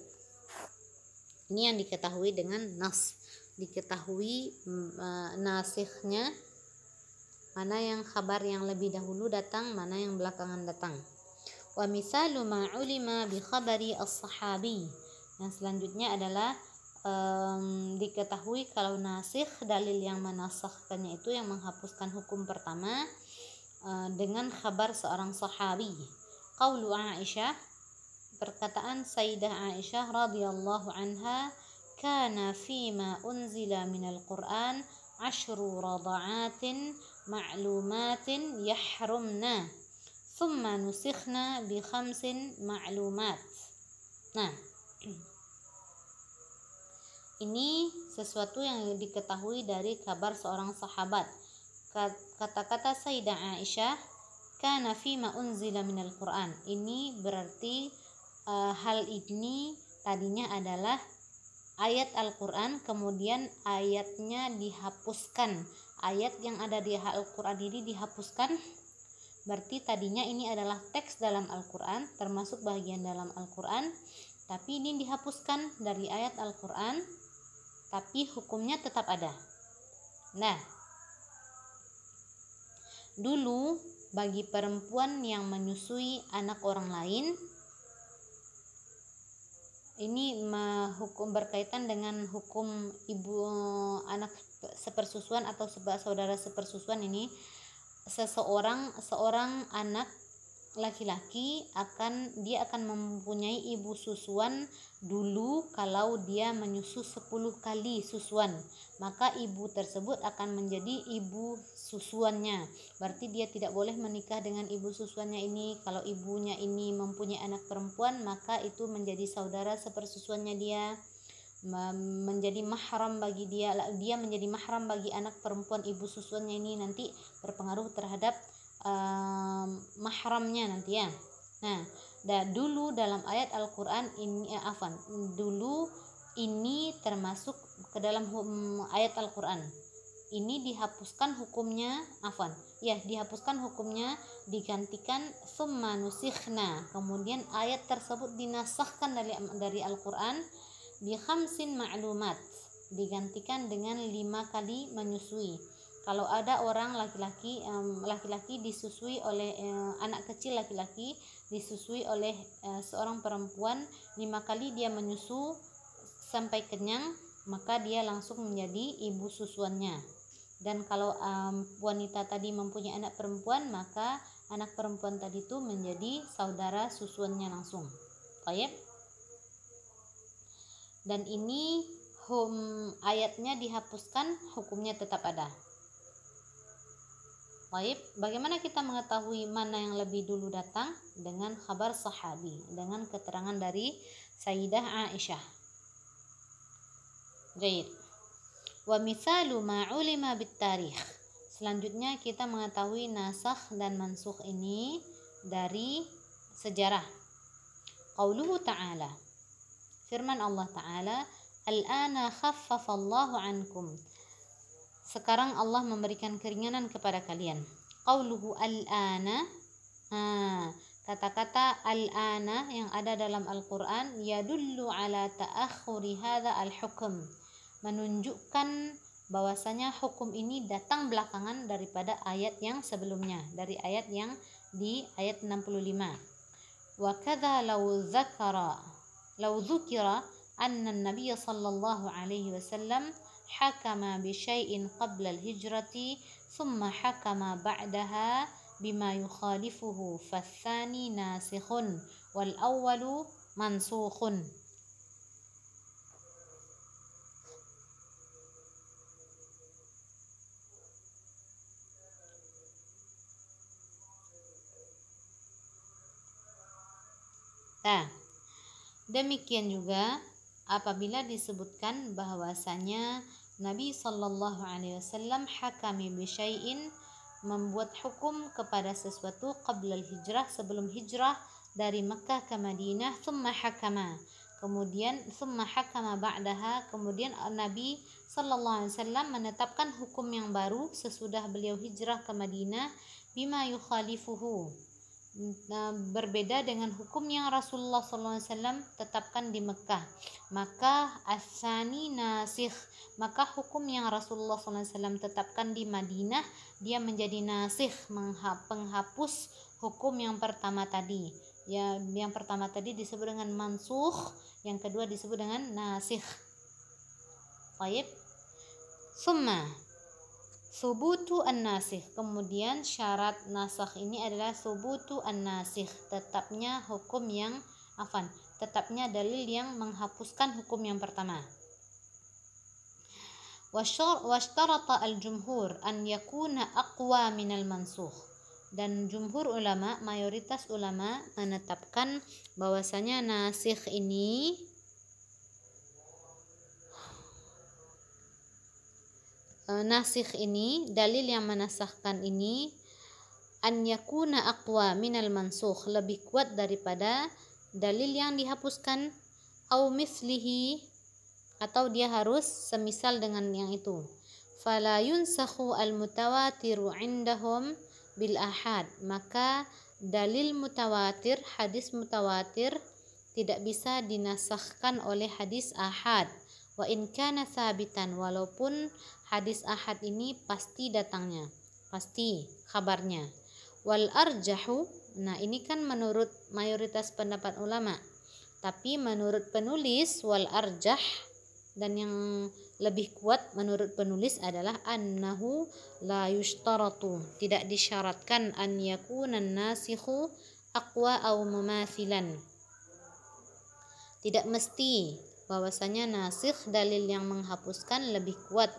Ini yang diketahui dengan nas, diketahui nasikhnya, mana yang kabar yang lebih dahulu datang, mana yang belakangan datang. Wa misalu ma ulima bi khabari as-sahabi, yang selanjutnya adalah diketahui kalau nasikh, dalil yang menasahkannya itu, yang menghapuskan hukum pertama, dengan kabar seorang sahabi. Qaulu Aisyah, perkataan Sayyidah Aisyah radhiyallahu anha, kana fima unzila minal Qur'an 10 rada'atin ma'lumatin yahrumna thumma nusikhna bi 5 ma'lumat. Nah, ini sesuatu yang diketahui dari kabar seorang sahabat. Kata-kata Sayyidah Aisyah, kana fima unzila minal Qur'an, ini berarti hal ini tadinya adalah ayat Al-Quran, kemudian ayatnya dihapuskan. Ayat yang ada di Al-Quran ini dihapuskan, berarti tadinya ini adalah teks dalam Al-Quran, termasuk bagian dalam Al-Quran, tapi ini dihapuskan dari ayat Al-Quran, tapi hukumnya tetap ada. Nah, dulu bagi perempuan yang menyusui anak orang lain, ini hukum berkaitan dengan hukum ibu anak sepersusuan atau saudara sepersusuan. Ini seorang anak laki-laki dia akan mempunyai ibu susuan dulu. Kalau dia menyusu 10 kali susuan, maka ibu tersebut akan menjadi ibu susuannya. Berarti dia tidak boleh menikah dengan ibu susuannya ini. Kalau ibunya ini mempunyai anak perempuan, maka itu menjadi saudara sepersusuannya dia, menjadi mahram bagi dia menjadi mahram bagi anak perempuan ibu susuannya ini, nanti berpengaruh terhadap mahramnya nanti ya. Nah, dulu dalam ayat Al-Quran ini dulu ini termasuk ke dalam ayat Al-Quran. ini dihapuskan hukumnya, dihapuskan hukumnya, digantikan summa nusikhna, kemudian ayat tersebut dinasahkan dari Al-Qur'an bi khamsin ma'lumat, digantikan dengan 5 kali menyusui. Kalau ada orang laki-laki disusui oleh anak kecil laki-laki disusui oleh seorang perempuan 5 kali dia menyusu sampai kenyang, maka dia langsung menjadi ibu susuannya. Dan kalau wanita tadi mempunyai anak perempuan, maka anak perempuan tadi itu menjadi saudara susuannya langsung. Baik. Dan ini ayatnya dihapuskan, hukumnya tetap ada. Baik, bagaimana kita mengetahui mana yang lebih dulu datang? Dengan khabar sahabi, dengan keterangan dari Sayyidah Aisyah. Baik. Wa mithalu ma ulima bit tarikh. Selanjutnya kita mengetahui nasakh dan mansukh ini dari sejarah. Qauluhu ta'ala, firman Allah Ta'ala, al-ana khaffafa Allahu ankum, sekarang Allah memberikan keringanan kepada kalian. Qauluhu al-ana, kata-kata al-ana yang ada dalam Al-Quran yadullu ala ta'akhuri hadha al-hukm, menunjukkan bahwasanya hukum ini datang belakangan daripada ayat yang sebelumnya, dari ayat yang di ayat 65. Wa kadza law dzukira anna an-nabiy sallallahu alaihi wasallam hakama bi syai'in qabla al-hijrati thumma hakama ba'daha bima yukhalifuhu fatsani nasikhun wal awwalu mansukhun. Nah, demikian juga apabila disebutkan bahwasanya Nabi sallallahu alaihi wasallam hakami bi syai'in, membuat hukum kepada sesuatu qabla al-hijrah, sebelum hijrah dari Mekkah ke Madinah, thumma hakama, kemudian thumma hakama ba'daha, kemudian Nabi sallallahu alaihi wasallam menetapkan hukum yang baru sesudah beliau hijrah ke Madinah, bima yukhalifuhu, berbeda dengan hukum yang Rasulullah SAW tetapkan di Mekah, maka as-sani nasikh, maka hukum yang Rasulullah SAW tetapkan di Madinah dia menjadi nasikh, penghapus hukum yang pertama tadi. Ya, yang pertama tadi disebut dengan mansukh, yang kedua disebut dengan nasikh. Baik. Summa subutu an-nasikh, kemudian syarat nasakh ini adalah subutu an-nasikh, tetapnya hukum yang tetapnya dalil yang menghapuskan hukum yang pertama. Washtarata al-jumhur an yakuna aqwa minal mansukh, dan jumhur ulama, mayoritas ulama menetapkan bahwasanya nasikh ini dalil yang menasahkan ini an yakuna aqwa minal mansukh, lebih kuat daripada dalil yang dihapuskan, au mislihi, atau dia harus semisal dengan yang itu. Fala yunsakhu al mutawatiru indahum bil ahad, maka dalil mutawatir, hadis mutawatir tidak bisa dinasahkan oleh hadis ahad. Wa in kana sabitan, walaupun hadis ahad ini pasti datangnya, pasti kabarnya. Wal arjahu, nah ini kan menurut mayoritas pendapat ulama, tapi menurut penulis wal arjah, dan yang lebih kuat menurut penulis adalah annahu la yushtaratu, tidak disyaratkan an yakunan nasikhu aqwa au mumathilan, tidak mesti bahwasanya nasikh dalil yang menghapuskan lebih kuat.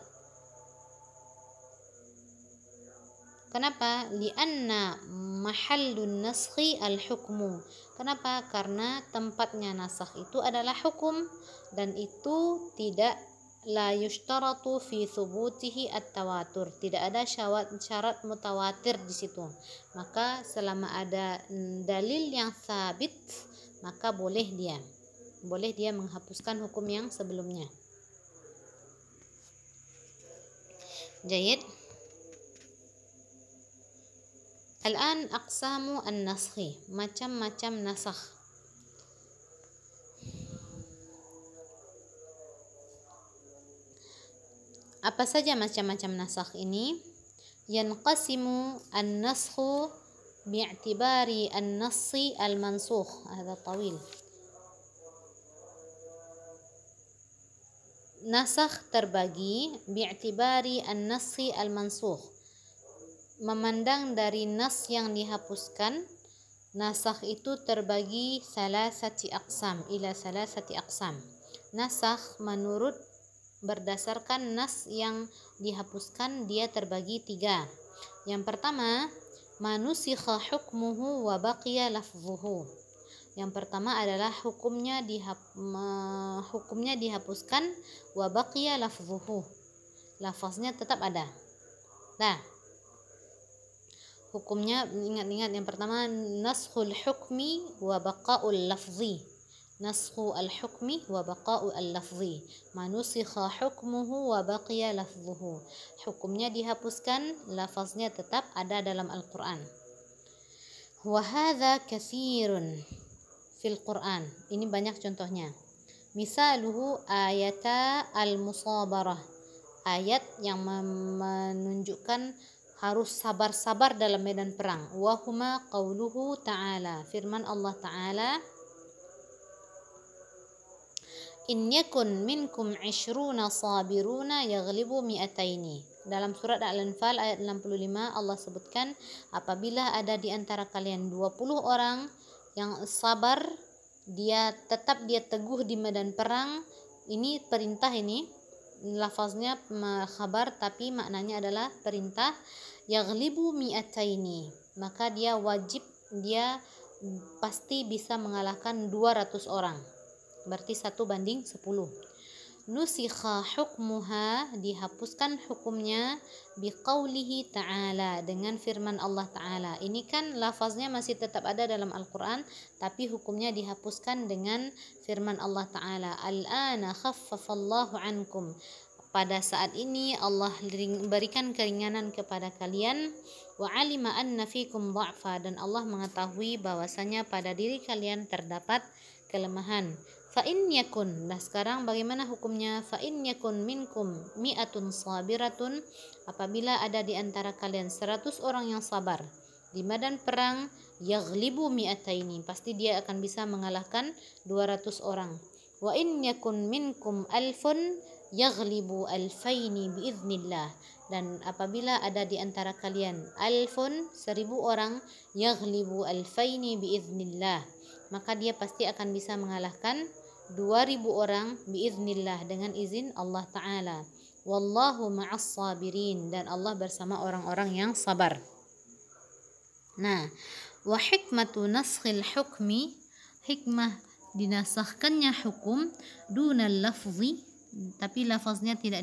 Kenapa? Lianna mahallun naskhi al-hukmu. Kenapa? Karena tempatnya nasakh itu adalah hukum, dan itu tidak la yushtaratu fi thubutihi at-tawatur. Tidak ada syarat mutawatir di situ. Maka selama ada dalil yang sabit, maka boleh dia menghapuskan hukum yang sebelumnya. Jayid. Al-an aqsamu an-naskhi, macam-macam nasakh. Apa saja macam-macam nasakh ini? Yanqasimu an-naskhu bi'tibari an-nassi al-mansukh. Hadha tawil. Nasakh terbagi bi'tibari an-nassi al-mansukh, memandang dari nas yang dihapuskan. Nasakh itu terbagi salasati aqsam, ila salasati aqsam. Nasakh menurut berdasarkan nas yang dihapuskan dia terbagi 3. Yang pertama, manusikha hukmuhu wa baqiya lafzuhu. Yang pertama adalah hukumnya dihapuskan, wa baqiya lafzuhu, lafaznya tetap ada. Nah, hukumnya ingat-ingat, yang pertama naskhul hukmi wa baqaul lafzi. Naskhul hukmi wa baqaul lafzi. Manusikha hukmuhu wa baqiya lafzuhu. Hukumnya dihapuskan, lafaznya tetap ada dalam Al-Qur'an. Wa hadza katsirun fil Qur'an. Ini banyak contohnya. Misaluhu ayata al-musabarah. Ayat yang menunjukkan harus sabar-sabar dalam medan perang. Wa huma qauluhu ta'ala, firman Allah Ta'ala, in yakun minkum 'ishruna sabiruna yaghlibu mi'ataini. Dalam surat Al-Anfal ayat 65 Allah sebutkan, apabila ada di antara kalian 20 orang yang sabar, dia teguh di medan perang. Ini perintah, ini lafaznya khabar tapi maknanya adalah perintah. Yaghlibu mi'ataini, maka dia pasti bisa mengalahkan 200 orang. Berarti 1:10. Nusikha hukmuha, dihapuskan hukumnya, biqaulihi ta'ala, dengan firman Allah Ta'ala. Ini kan lafaznya masih tetap ada dalam Al-Quran, tapi hukumnya dihapuskan dengan firman Allah Ta'ala. Al-ana khaffafallahu ankum, pada saat ini Allah berikan keringanan kepada kalian. Wa alima anna fikum dha'fa, dan Allah mengetahui bahwasanya pada diri kalian terdapat kelemahan. Fa in yakun, nah sekarang bagaimana hukumnya? Fa in yakun minkum mi'atun sabiratun, apabila ada di antara kalian 100 orang yang sabar di medan perang, yaghlibu mi'ataini, pasti dia akan bisa mengalahkan 200 orang. Wa in yakun minkum alfun yaghlibu alfaini biiznillah, dan apabila ada di antara kalian alfun 1000 orang, yaghlibu alfaini biiznillah, maka dia pasti akan bisa mengalahkan 2000 orang biiznillah, dengan izin Allah Ta'ala. Wallahu ma'as sabirin, dan Allah bersama orang-orang yang sabar. Nah, wa hikmatu naskhil hukmi, hikmah dinasahkannya hukum, dunal lafzi, tapi lafaznya tidak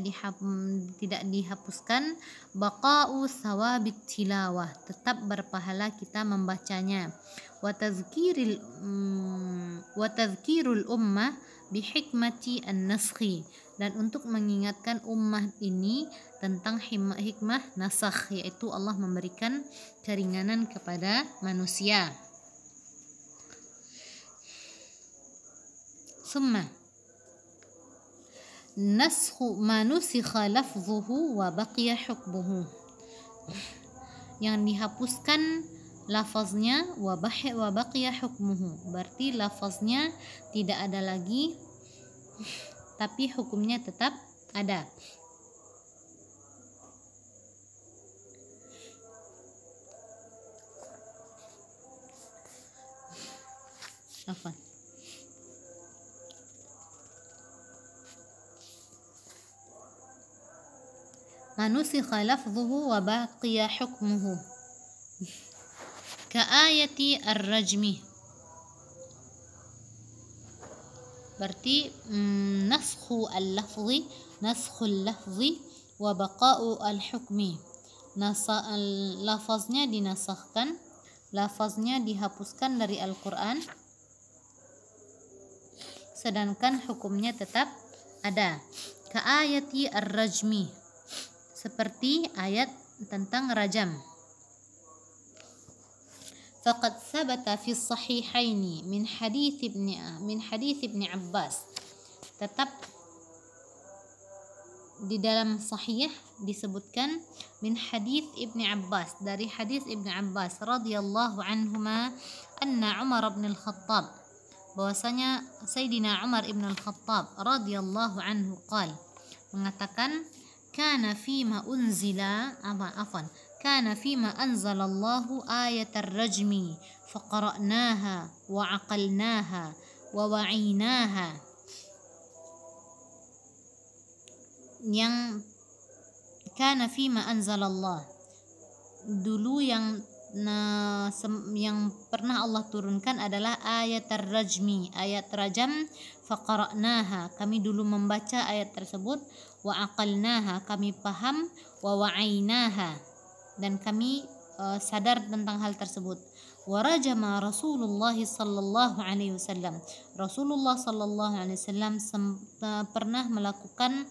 dihapuskan, baqa'u thawabit tilawah, tetap berpahala kita membacanya. Wa tadhkirul ummah bihikmati an-naskhi, dan untuk mengingatkan ummah ini tentang hikmah nasakh, yaitu Allah memberikan keringanan kepada manusia. Summa naskhu manusikha lafzuhu wa baqiya hukmuhu, yang dihapuskan lafaznya, wa baqiya hukmuhu, berarti lafaznya tidak ada lagi tapi hukumnya tetap ada. Afwan. Manusikha lafzuhu wa baqiya hukmuhu ka'ayati ar-rajmi, berarti naskhul lafzi wa baqa'u al-hukmi, lafaznya dinasahkan, lafaznya dihapuskan dari Al-Quran, sedangkan hukumnya tetap ada. Ka'ayati ar-rajmi, seperti ayat tentang rajam. Faqad sabata fi sahihaini min hadits Ibn Abbas. Tetap di dalam sahih disebutkan min hadits Ibn Abbas, dari hadis Ibn Abbas radhiyallahu anhuma, anna Umar bin Al-Khattab, bahwasanya Sayyidina Umar ibn Al-Khattab radhiyallahu anhu mengatakan, kana fima anzalallahu ayatar rajmi faqara'naha wa aqalnaha wa wa'inaha. Yang kana fima anzalallah, dulu yang pernah Allah turunkan adalah ayat rajmi, ayat rajam. Faqara'naha, kami dulu membaca ayat tersebut. Wa aqalnaha, kami paham. Wa wa'ainaha, dan kami sadar tentang hal tersebut. Wa rajama Rasulullah sallallahu alaihi wasallam, Rasulullah sallallahu alaihi wasallam pernah melakukan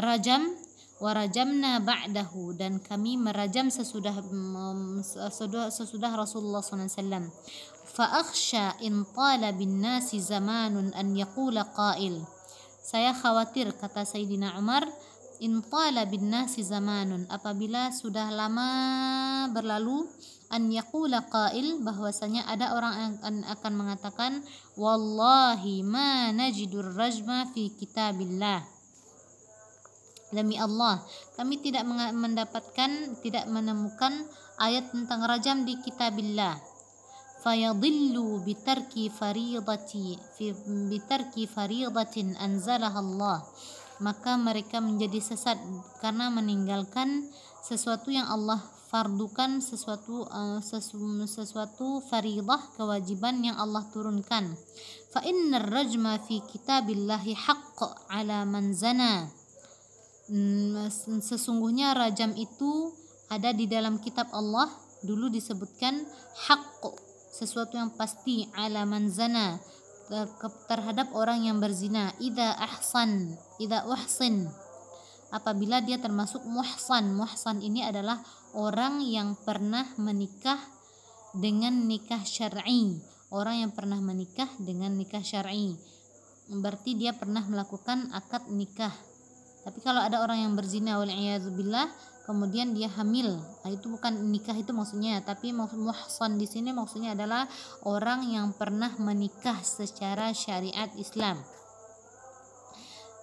rajam. Warajamna ba'dahu, dan kami merajam sesudah Rasulullah SAW. Fa'akhsha in tala bin nasi zamanun an yaqula qail, saya khawatir, kata Sayyidina Umar, in tala bin nasi zamanun, apabila sudah lama berlalu, an yaqula qail, bahwasanya ada orang yang akan mengatakan, wallahi ma najidur rajma fi kitabillah, demi Allah, kami tidak menemukan ayat tentang rajam di kitabillah. Fayadillu bitarki faridatin anzalaha Allah, maka mereka menjadi sesat karena meninggalkan sesuatu yang Allah fardukan, sesuatu faridah, kewajiban yang Allah turunkan. Fa innar rajma fi kitabillahi haqq ala man zana, sesungguhnya rajam itu ada di dalam kitab Allah, dulu disebutkan haqq, sesuatu yang pasti, ala man zana, terhadap orang yang berzina, idza uhsin, apabila dia termasuk muhsan. Muhsan ini adalah orang yang pernah menikah dengan nikah syar'i, orang yang pernah menikah dengan nikah syar'i, berarti dia pernah melakukan akad nikah. Tapi kalau ada orang yang berzina wal'iyadzubillah, kemudian dia hamil, itu bukan nikah itu maksudnya, tapi muhsan di sini maksudnya adalah orang yang pernah menikah secara syariat Islam.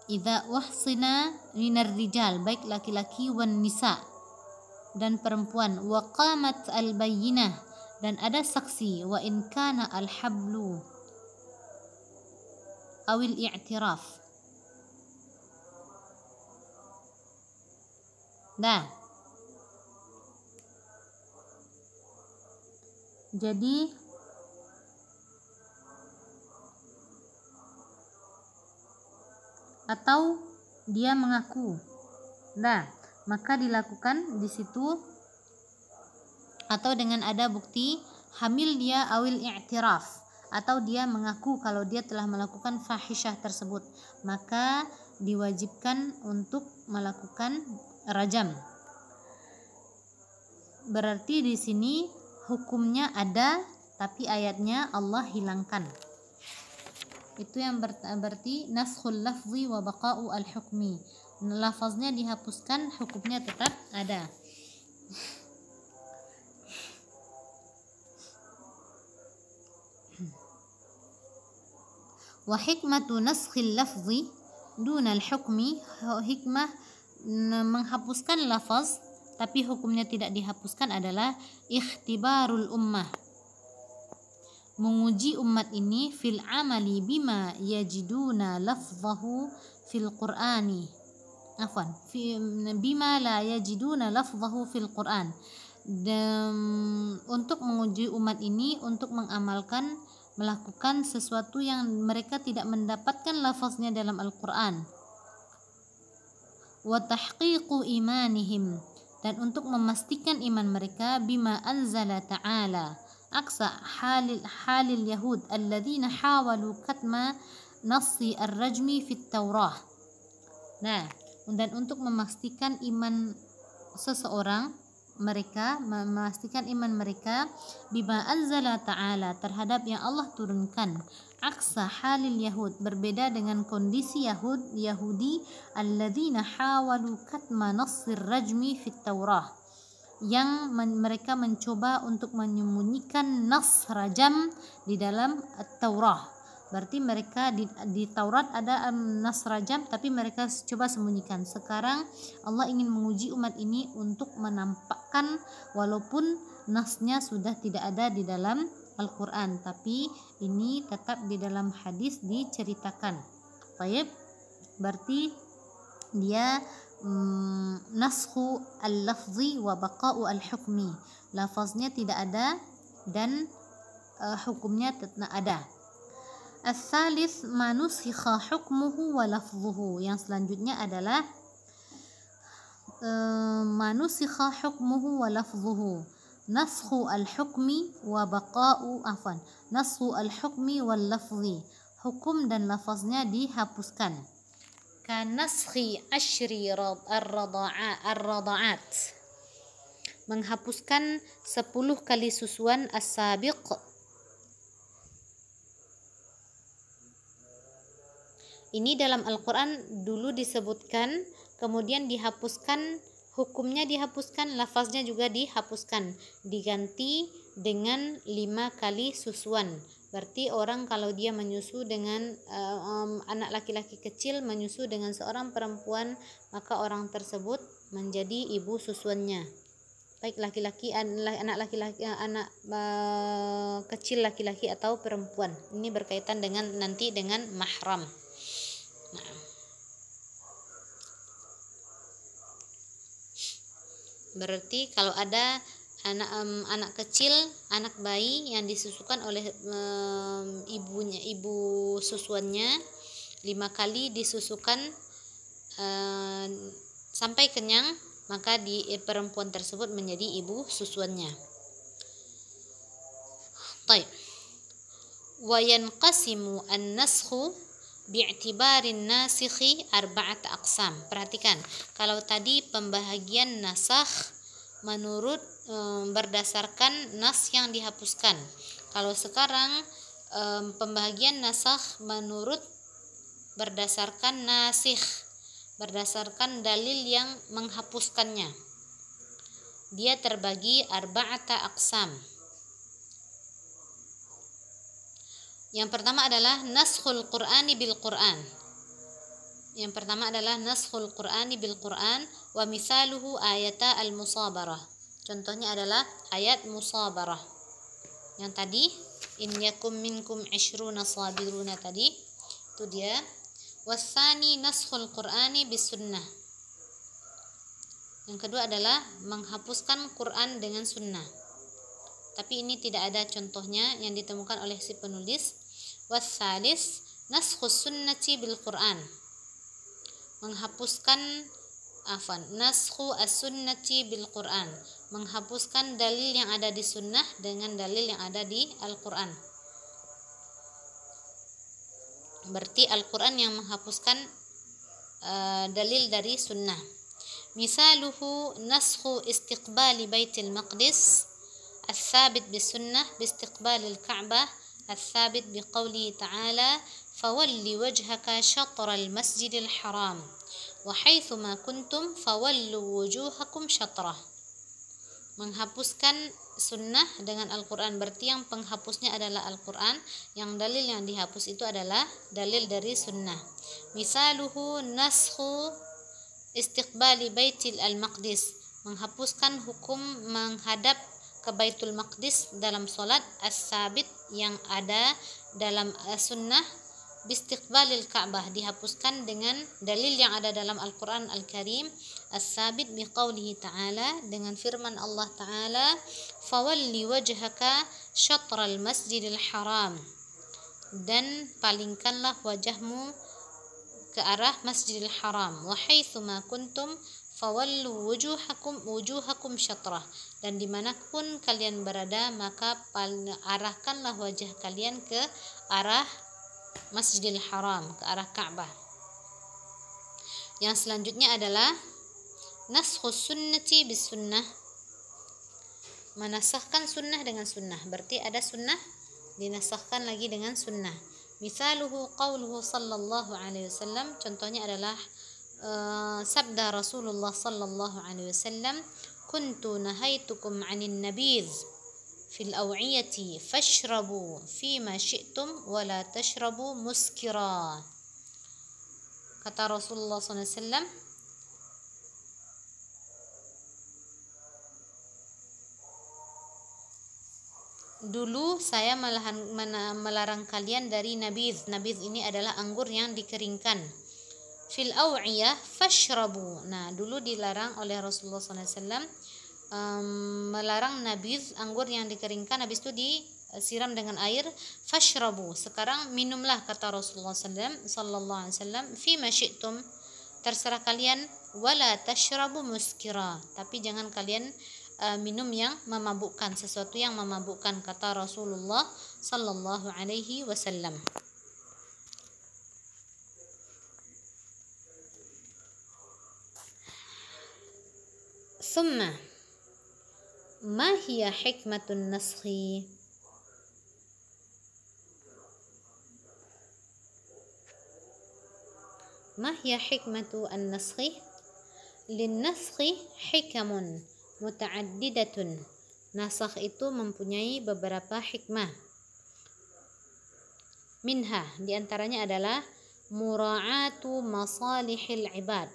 Idza uhsina minar rijal, baik laki-laki wan nisa, dan perempuan, wa qamat al bayyinah, dan ada saksi, wa in kana al hablu awil i'tiraf. Nah, jadi atau dia mengaku. Nah, maka dilakukan di situ, atau dengan ada bukti hamil dia awil i'tiraf, atau dia mengaku kalau dia telah melakukan fahisyah tersebut, maka diwajibkan untuk melakukan rajam. Berarti di sini hukumnya ada, tapi ayatnya Allah hilangkan. Itu yang berarti naskhul lafzi wa baqa'u al-hukmi. Lafaznya dihapuskan, hukumnya tetap ada. Wa hikmatu naskhil lafzi dunal hukmi, hikmah menghapuskan lafaz tapi hukumnya tidak dihapuskan adalah ikhtibarul ummah, menguji umat ini fil amali bima yajiduna lafzahu fil qur'ani, bima la yajiduna lafzahu fil qur'an, untuk menguji umat ini untuk mengamalkan, melakukan sesuatu yang mereka tidak mendapatkan lafaznya dalam Al-Qur'an. Wa tahqiqu imanihim, dan untuk memastikan iman mereka, bima anzala ta'ala aksa halil yahud alladzina hawalu katma nassi ar-rajmi fit Taurah. Nah, dan untuk memastikan iman seseorang mereka memastikan iman mereka bima anzala ta'ala terhadap yang Allah turunkan, aksa halil Yahud berbeda dengan kondisi Yahudi alladzina hawalu katma nassir rajmi fit Taurah yang mereka mencoba untuk menyembunyikan nas rajam di dalam Taurah. Berarti mereka di Taurat ada nas rajam tapi mereka coba sembunyikan. Sekarang Allah ingin menguji umat ini untuk menampakkan walaupun nasnya sudah tidak ada di dalam Al-Quran, tapi ini tetap di dalam hadis diceritakan. Baik, berarti dia naskhu al-lafzi wa baqa'u al-hukmi. Lafaznya tidak ada dan hukumnya tetap ada. As-salis manusikha hukmuhu wa lafzuhu. Yang selanjutnya adalah manusikha hukmuhu wa lafzuhu. Naskhu al-hukmi wa baqa'u naskhu al-hukmi wal lafzi. Hukum dan lafaznya dihapuskan. Kanaskhi ashri ar-rada'at. Menghapuskan 10 kali susuan as-sabiq. Ini dalam Al-Quran dulu disebutkan, kemudian dihapuskan, hukumnya dihapuskan, lafaznya juga dihapuskan, diganti dengan 5 kali susuan. Berarti orang kalau dia menyusu dengan anak laki-laki kecil menyusu dengan seorang perempuan, maka orang tersebut menjadi ibu susuannya. Baik laki-laki, anak laki-laki, anak kecil laki-laki atau perempuan. Ini berkaitan dengan nanti dengan mahram. Nah. Berarti kalau ada anak kecil, anak bayi yang disusukan oleh ibu susuannya 5 kali disusukan sampai kenyang, maka perempuan tersebut menjadi ibu susuannya. Baik. Wa yanqasimu an-naskhu bi'tibarin nasikhi arba'at aqsam. Perhatikan, kalau tadi pembahagian nasakh menurut berdasarkan nas yang dihapuskan. Kalau sekarang pembahagian nasakh menurut berdasarkan nasikh, berdasarkan dalil yang menghapuskannya. Dia terbagi arba'ata aqsam. Yang pertama adalah naskhul Qur'ani bil Qur'an. Yang pertama adalah naskhul Qur'ani bil Qur'an wa misaluhu ayata al-musabarah. Contohnya adalah ayat musabarah. Yang tadi in yakum minkum 20 sabiruna tadi itu dia. Wasani naskhul Qur'ani bis sunnah. Yang kedua adalah menghapuskan Quran dengan sunnah. Tapi ini tidak ada contohnya yang ditemukan oleh si penulis. Wassalis naskhus sunnati bil Quran. Menghapuskan naskhu as-sunnati bil Quran. Menghapuskan dalil yang ada di sunnah dengan dalil yang ada di Al-Quran. Berarti Al-Quran yang menghapuskan dalil dari sunnah. Misaluhu naskhu istiqbali baitil maqdis al-thabit bis sunnah bistiqbalil ka'bah al-thabit biqawli ta'ala fawalli wajhaka syatral masjidil haram wa haitsuma kuntum fawallu wujuhakum syatrah. Menghapuskan sunnah dengan Al-Quran, berarti yang penghapusnya adalah Al-Quran, yang dalil yang dihapus itu adalah dalil dari sunnah. Misaluhu naskhu istiqbali baitil al-maqdis, menghapuskan hukum menghadap ke Baitul Maqdis dalam solat as-sabit yang ada dalam sunnah bistiqbalil Ka'bah, dihapuskan dengan dalil yang ada dalam Al-Quran Al-Karim as-sabit biqaulihi ta'ala, dengan firman Allah Ta'ala fawalli wajhaka syatral masjidil haram, dan palingkanlah wajahmu ke arah Masjidil Haram, wa haitsuma kuntum fawallu wujuhakum syatrah, dan dimanapun kalian berada maka arahkanlah wajah kalian ke arah Masjidil Haram, ke arah Ka'bah. Yang selanjutnya adalah Naskhus sunnati bis sunnah, menasahkan sunnah dengan sunnah, berarti ada sunnah dinasahkan lagi dengan sunnah. Misaluhu qauluhu sallallahu alaihi wasallam, contohnya adalah sabda Rasulullah sallallahu alaihi wasallam, kuntu nahaitukum 'anil nabiz fil aw'iyati fashrabu fima syi'tum wa la tashrabu muskira. Kata Rasulullah sallallahu alaihi wasallam, dulu saya melarang kalian dari nabiz. Nabiz ini adalah anggur yang dikeringkan. Fil aw'iyah fashrabu. Nah, dulu dilarang oleh Rasulullah SAW melarang nabiz, anggur yang dikeringkan, habis itu disiram dengan air. Fashrabu. Sekarang minumlah, kata Rasulullah sallallahu alaihi wasallam, fi ma syi'tum, terserah kalian, wala tashrabu muskira, tapi jangan kalian minum yang memabukkan, sesuatu yang memabukkan, kata Rasulullah sallallahu alaihi wasallam. Summa ma hiya hikmatun naskhi? Ma hiya hikmatu an-naskhi? Lin-naskhi hikamun muta'addidatun. Nasakh itu mempunyai beberapa hikmah. Minha, diantaranya adalah mura'atu masalihil ibad.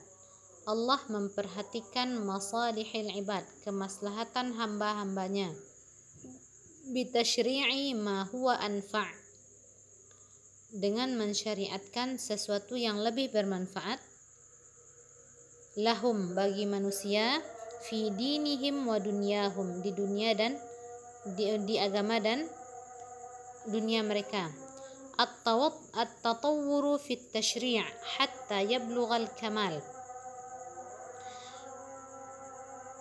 Allah memperhatikan masalihil ibad, kemaslahatan hamba-hambanya. Bitashri'i ma huwa anfa', dengan mensyariatkan sesuatu yang lebih bermanfaat. Lahum, bagi manusia, fi dinihim wa dunyahum, di dunia dan di agama dan dunia mereka. At-tatawwuru fit tashri' hatta yablughal kamal.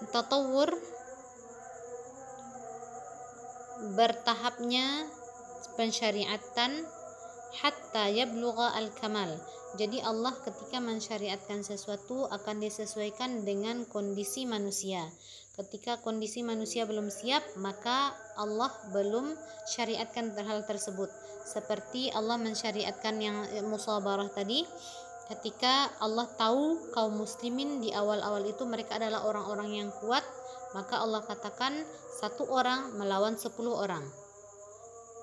Tatawwur, bertahapnya pensyariatan, hatta yablugha al-kamal. Jadi Allah ketika mensyariatkan sesuatu akan disesuaikan dengan kondisi manusia. Ketika kondisi manusia belum siap, maka Allah belum syariatkan hal tersebut. Seperti Allah mensyariatkan yang musabarah tadi, ketika Allah tahu kaum muslimin di awal-awal itu mereka adalah orang-orang yang kuat, maka Allah katakan 1 orang melawan 10 orang.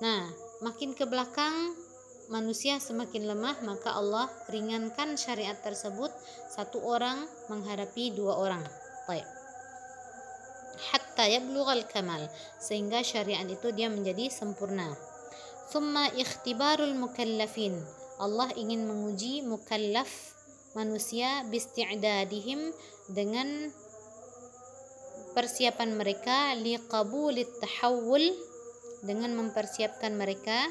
Nah, makin ke belakang manusia semakin lemah, maka Allah ringankan syariat tersebut, 1 orang menghadapi 2 orang. Baik. Hatta yablughal kamal, sehingga syariat itu dia menjadi sempurna. Thumma ikhtibarul mukallafin, Allah ingin menguji mukallaf, manusia, bisti'dadihim, dengan persiapan mereka, liqabulit tahawul, dengan mempersiapkan mereka,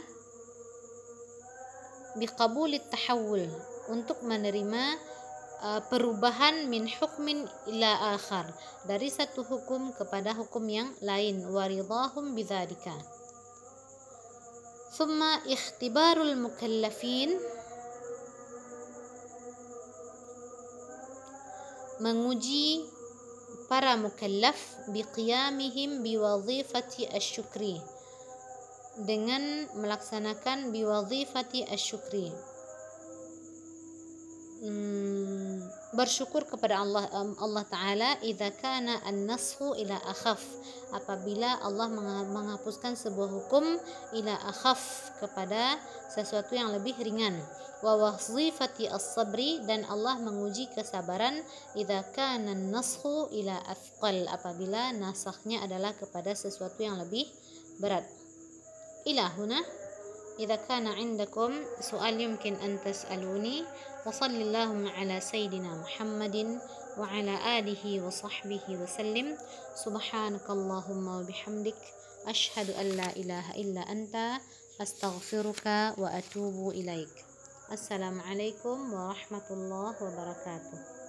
biqabulit tahawul, untuk menerima perubahan, min hukmin ila akhar, dari satu hukum kepada hukum yang lain, waridahum bidzalika. Thumma ikhtibarul mukallafin, menguji para mukallaf, biqiyamihim biwadhifati asyukri, dengan melaksanakan biwadhifati asyukri, bersyukur kepada Allah Ta'ala, idza kana an-nasxu ila akhaf, apabila Allah menghapuskan sebuah hukum, ila akhaf, kepada sesuatu yang lebih ringan. Wa wazifati as-sabri, dan Allah menguji kesabaran, idza kana an-nasxu ila athqal, apabila nasakhnya adalah kepada sesuatu yang lebih berat. Ila huna, idza kana 'indakum su'al yumkin an tas'aluni. Wa sallallahu ala sayyidina Muhammadin wa ala alihi wa sahbihi wa sallim. Subhanakallahumma wa bihamdik, asyhadu an la ilaha illa anta, astaghfiruka wa atubu ilaik. Assalamualaikum warahmatullahi wabarakatuh.